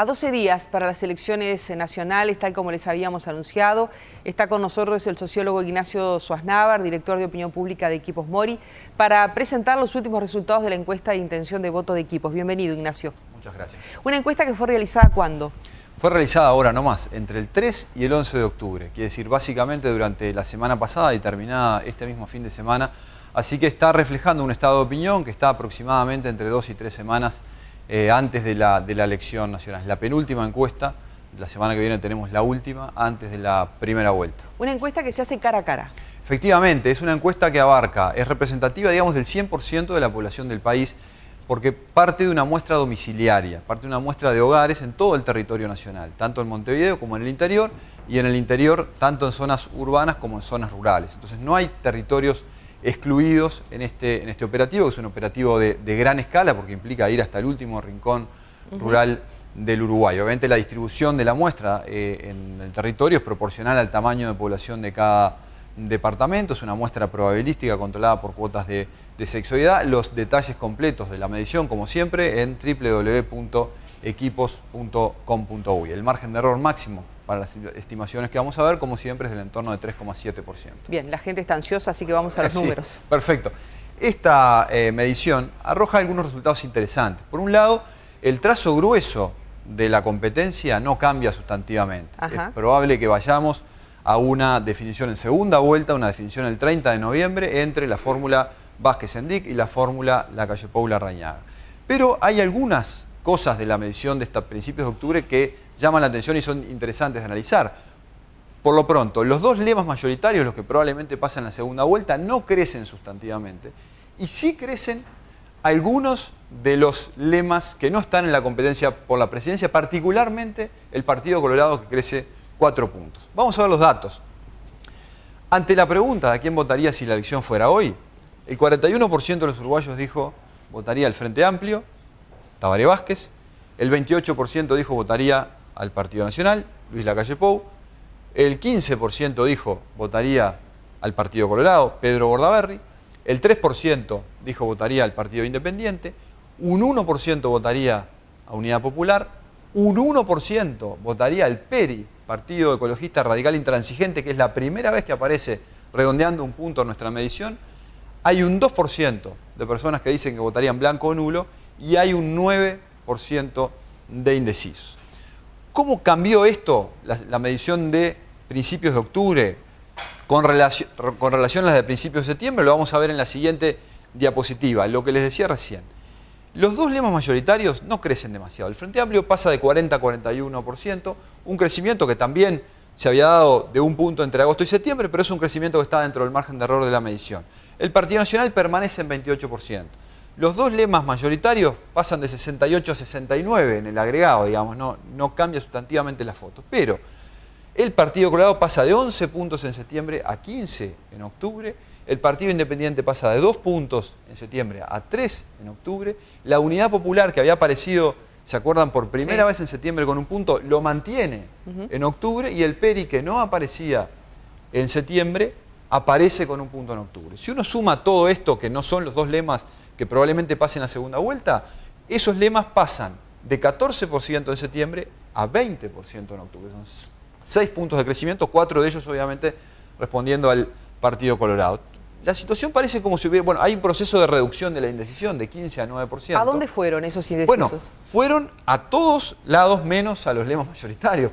A 12 días para las elecciones nacionales, tal como les habíamos anunciado, está con nosotros el sociólogo Ignacio Suaznávar, director de Opinión Pública de Equipos Mori, para presentar los últimos resultados de la encuesta de intención de voto de Equipos. Bienvenido, Ignacio. Muchas gracias. ¿Una encuesta que fue realizada cuándo? Fue realizada ahora nomás, entre el 3 y el 11 de octubre, quiere decir básicamente durante la semana pasada y terminada este mismo fin de semana, así que está reflejando un estado de opinión que está aproximadamente entre 2 y 3 semanas antes de la elección nacional. La penúltima encuesta, la semana que viene tenemos la última, antes de la primera vuelta. Una encuesta que se hace cara a cara. Efectivamente, es una encuesta que abarca, es representativa, digamos, del 100% de la población del país, porque parte de una muestra domiciliaria, parte de una muestra de hogares en todo el territorio nacional, tanto en Montevideo como en el interior, y en el interior tanto en zonas urbanas como en zonas rurales. Entonces no hay territorios excluidos en este operativo, que es un operativo de gran escala porque implica ir hasta el último rincón rural del Uruguay. Obviamente la distribución de la muestra en el territorio es proporcional al tamaño de población de cada departamento, es una muestra probabilística controlada por cuotas de sexoidad. Los detalles completos de la medición, como siempre, en www.equipos.com.uy. El margen de error máximo para las estimaciones que vamos a ver, como siempre, es del entorno de 3,7%. Bien, la gente está ansiosa, así que vamos a los números. Sí, perfecto. Esta medición arroja algunos resultados interesantes. Por un lado, el trazo grueso de la competencia no cambia sustantivamente. Ajá. Es probable que vayamos a una definición en segunda vuelta, una definición el 30 de noviembre entre la fórmula Vázquez-Sendic y la fórmula Lacalle-Pou-Larrañaga. Pero hay algunas cosas de la medición de estos principios de octubre que llaman la atención y son interesantes de analizar. Por lo pronto, los dos lemas mayoritarios, los que probablemente pasan la segunda vuelta, no crecen sustantivamente. Y sí crecen algunos de los lemas que no están en la competencia por la presidencia, particularmente el Partido Colorado, que crece 4 puntos. Vamos a ver los datos. Ante la pregunta de quién votaría si la elección fuera hoy, el 41% de los uruguayos dijo votaría al Frente Amplio, Tabaré Vázquez, el 28% dijo votaría al Partido Nacional, Luis Lacalle Pou, el 15% dijo votaría al Partido Colorado, Pedro Bordaberry, el 3% dijo votaría al Partido Independiente, un 1% votaría a Unidad Popular, un 1% votaría al PERI, Partido Ecologista Radical Intransigente, que es la primera vez que aparece redondeando un punto en nuestra medición. Hay un 2% de personas que dicen que votarían blanco o nulo y hay un 9% de indecisos. ¿Cómo cambió esto, la medición de principios de octubre, con relación a las de principios de septiembre? Lo vamos a ver en la siguiente diapositiva, lo que les decía recién. Los dos lemas mayoritarios no crecen demasiado. El Frente Amplio pasa de 40 a 41%, un crecimiento que también se había dado de un punto entre agosto y septiembre, pero es un crecimiento que está dentro del margen de error de la medición. El Partido Nacional permanece en 28%. Los dos lemas mayoritarios pasan de 68 a 69 en el agregado, digamos, no cambia sustantivamente la foto. Pero el Partido Colorado pasa de 11 puntos en septiembre a 15 en octubre. El Partido Independiente pasa de 2 puntos en septiembre a 3 en octubre. La Unidad Popular, que había aparecido, ¿se acuerdan?, por primera vez en septiembre con un punto, lo mantiene en octubre. Y el PERI, que no aparecía en septiembre, aparece con un punto en octubre. Si uno suma todo esto, que no son los dos lemas que probablemente pasen a segunda vuelta, esos lemas pasan de 14% en septiembre a 20% en octubre. Son 6 puntos de crecimiento, 4 de ellos obviamente respondiendo al Partido Colorado. La situación parece como si hubiera... Bueno, hay un proceso de reducción de la indecisión de 15 a 9%. ¿A dónde fueron esos indecisos? Bueno, fueron a todos lados menos a los lemas mayoritarios,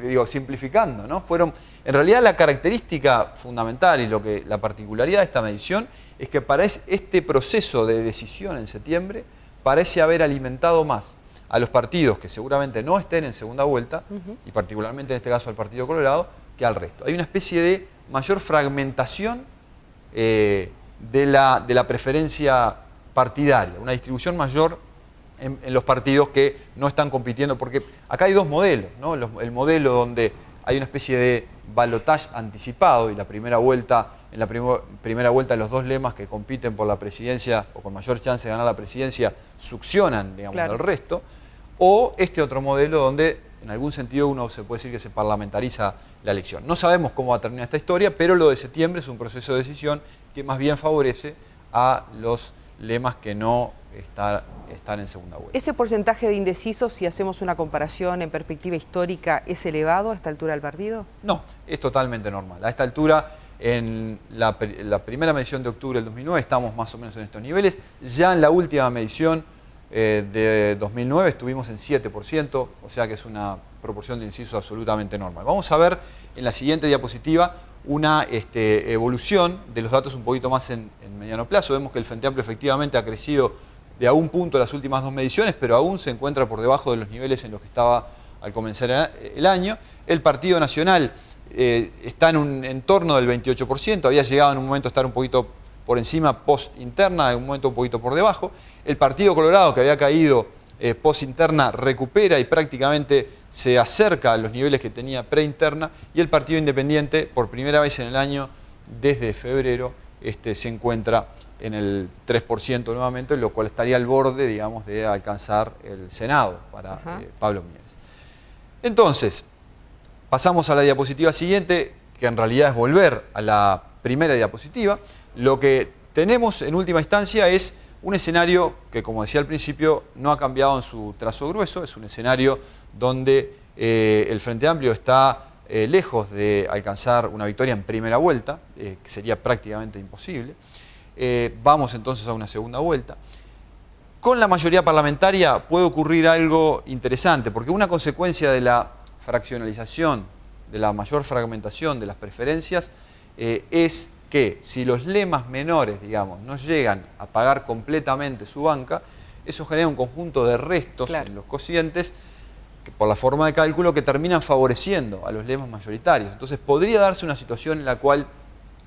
digo, simplificando, ¿no? Fueron, en realidad la característica fundamental y la particularidad de esta medición es que para este proceso de decisión en septiembre parece haber alimentado más a los partidos que seguramente no estén en segunda vuelta, y particularmente en este caso al Partido Colorado, que al resto. Hay una especie de mayor fragmentación de la preferencia partidaria, una distribución mayor en los partidos que no están compitiendo, porque acá hay dos modelos, ¿no? El modelo donde hay una especie de balotaje anticipado y la primera vuelta, en la primera vuelta los dos lemas que compiten por la presidencia o con mayor chance de ganar la presidencia succionan, digamos, al resto, o este otro modelo donde en algún sentido uno se puede decir que se parlamentariza la elección. No sabemos cómo va a terminar esta historia, pero lo de septiembre es un proceso de decisión que más bien favorece a los lemas que no están en segunda vuelta. ¿Ese porcentaje de indecisos, si hacemos una comparación en perspectiva histórica, es elevado a esta altura del partido? No, es totalmente normal. A esta altura, en la primera medición de octubre del 2009, estamos más o menos en estos niveles. Ya en la última medición de 2009 estuvimos en 7%, o sea que es una proporción de indecisos absolutamente normal. Vamos a ver en la siguiente diapositiva una evolución de los datos un poquito más en mediano plazo. Vemos que el Frente Amplio efectivamente ha crecido de a un punto las últimas dos mediciones, pero aún se encuentra por debajo de los niveles en los que estaba al comenzar el año. El Partido Nacional está en un entorno del 28%, había llegado en un momento a estar un poquito por encima post-interna, en un momento un poquito por debajo. El Partido Colorado, que había caído post-interna, recupera y prácticamente se acerca a los niveles que tenía pre-interna. Y el Partido Independiente, por primera vez en el año, desde febrero, se encuentra en el 3% nuevamente, lo cual estaría al borde, digamos, de alcanzar el Senado para Pablo Mieres. Entonces, pasamos a la diapositiva siguiente, que en realidad es volver a la primera diapositiva. Lo que tenemos en última instancia es un escenario que, como decía al principio, no ha cambiado en su trazo grueso. Es un escenario donde el Frente Amplio está lejos de alcanzar una victoria en primera vuelta, que sería prácticamente imposible. Vamos entonces a una segunda vuelta. Con la mayoría parlamentaria puede ocurrir algo interesante, porque una consecuencia de la fraccionalización, de la mayor fragmentación de las preferencias, es que si los lemas menores, digamos, no llegan a pagar completamente su banca, eso genera un conjunto de restos en los cocientes, que, por la forma de cálculo, que terminan favoreciendo a los lemas mayoritarios. Entonces podría darse una situación en la cual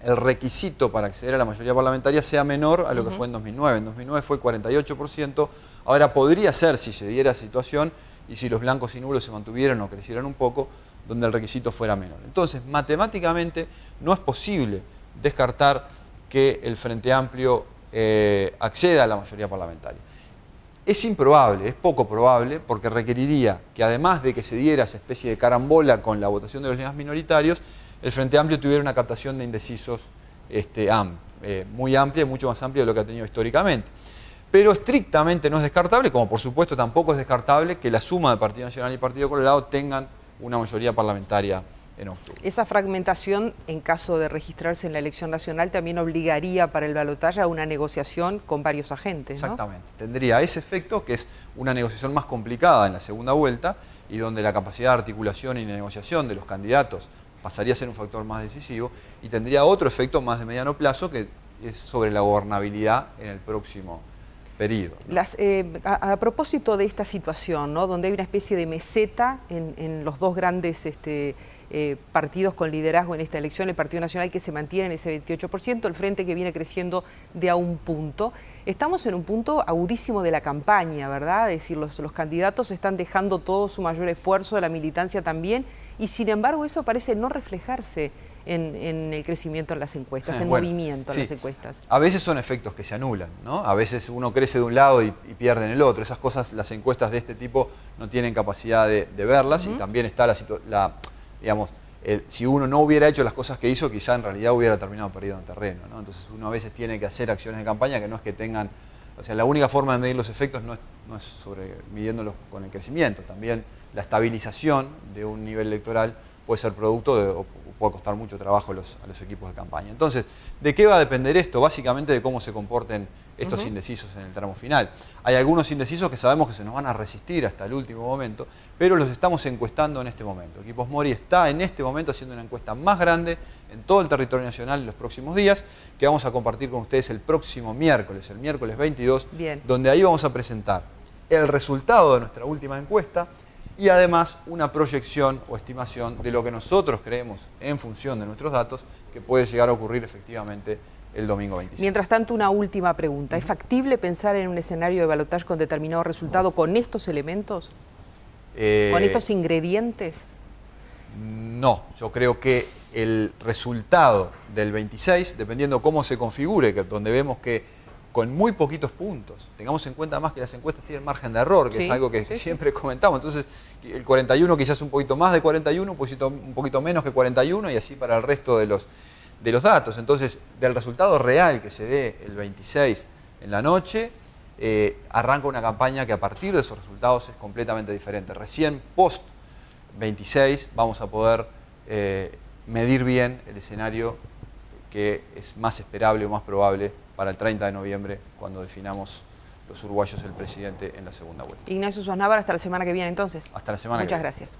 el requisito para acceder a la mayoría parlamentaria sea menor a lo que fue en 2009. En 2009 fue 48%, ahora podría ser, si se diera situación, y si los blancos y nulos se mantuvieran o crecieran un poco, donde el requisito fuera menor. Entonces, matemáticamente no es posible descartar que el Frente Amplio acceda a la mayoría parlamentaria. Es improbable, es poco probable, porque requeriría que, además de que se diera esa especie de carambola con la votación de los lemas minoritarios, el Frente Amplio tuviera una captación de indecisos muy amplia, mucho más amplia de lo que ha tenido históricamente. Pero estrictamente no es descartable, como por supuesto tampoco es descartable que la suma de Partido Nacional y Partido Colorado tengan una mayoría parlamentaria en octubre. Esa fragmentación, en caso de registrarse en la elección nacional, también obligaría para el balotaje a una negociación con varios agentes, ¿no? Exactamente. Tendría ese efecto, que es una negociación más complicada en la segunda vuelta, y donde la capacidad de articulación y negociación de los candidatos pasaría a ser un factor más decisivo, y tendría otro efecto más de mediano plazo, que es sobre la gobernabilidad en el próximo periodo, ¿no? A propósito de esta situación, ¿no?, donde hay una especie de meseta en los dos grandes partidos con liderazgo en esta elección, el Partido Nacional, que se mantiene en ese 28%, el Frente, que viene creciendo de a un punto. Estamos en un punto agudísimo de la campaña, ¿verdad? Es decir, los candidatos están dejando todo su mayor esfuerzo, la militancia también, y sin embargo eso parece no reflejarse en el crecimiento en las encuestas, en movimiento en las encuestas. A veces son efectos que se anulan, ¿no? A veces uno crece de un lado y pierde en el otro. Esas cosas, las encuestas de este tipo no tienen capacidad de verlas, y también está digamos, si uno no hubiera hecho las cosas que hizo, quizá en realidad hubiera terminado perdido en terreno, ¿no? Entonces uno a veces tiene que hacer acciones de campaña que no es que tengan, o sea, la única forma de medir los efectos no es midiéndolos con el crecimiento. También la estabilización de un nivel electoral puede ser producto o puede costar mucho trabajo a los equipos de campaña. Entonces, ¿de qué va a depender esto? Básicamente de cómo se comporten estos indecisos en el tramo final. Hay algunos indecisos que sabemos que se nos van a resistir hasta el último momento, pero los estamos encuestando en este momento. Equipos Mori está en este momento haciendo una encuesta más grande en todo el territorio nacional en los próximos días, que vamos a compartir con ustedes el próximo miércoles, el miércoles 22, donde ahí vamos a presentar el resultado de nuestra última encuesta, y además una proyección o estimación de lo que nosotros creemos, en función de nuestros datos, que puede llegar a ocurrir efectivamente el domingo 26. Mientras tanto, una última pregunta. ¿Es factible pensar en un escenario de balotaje con determinado resultado con estos elementos? ¿Con estos ingredientes? No, yo creo que el resultado del 26, dependiendo cómo se configure, donde vemos que con muy poquitos puntos, tengamos en cuenta más que las encuestas tienen margen de error, que es algo que siempre comentamos. Entonces, el 41 quizás un poquito más de 41, un poquito menos que 41, y así para el resto de los datos. Entonces, del resultado real que se dé el 26 en la noche, arranca una campaña que a partir de esos resultados es completamente diferente. Recién post 26 vamos a poder medir bien el escenario que es más esperable o más probable para el 30 de noviembre, cuando definamos los uruguayos el presidente en la segunda vuelta. Ignacio Suaznávar, hasta la semana que viene entonces. Hasta la semana que viene. Muchas gracias.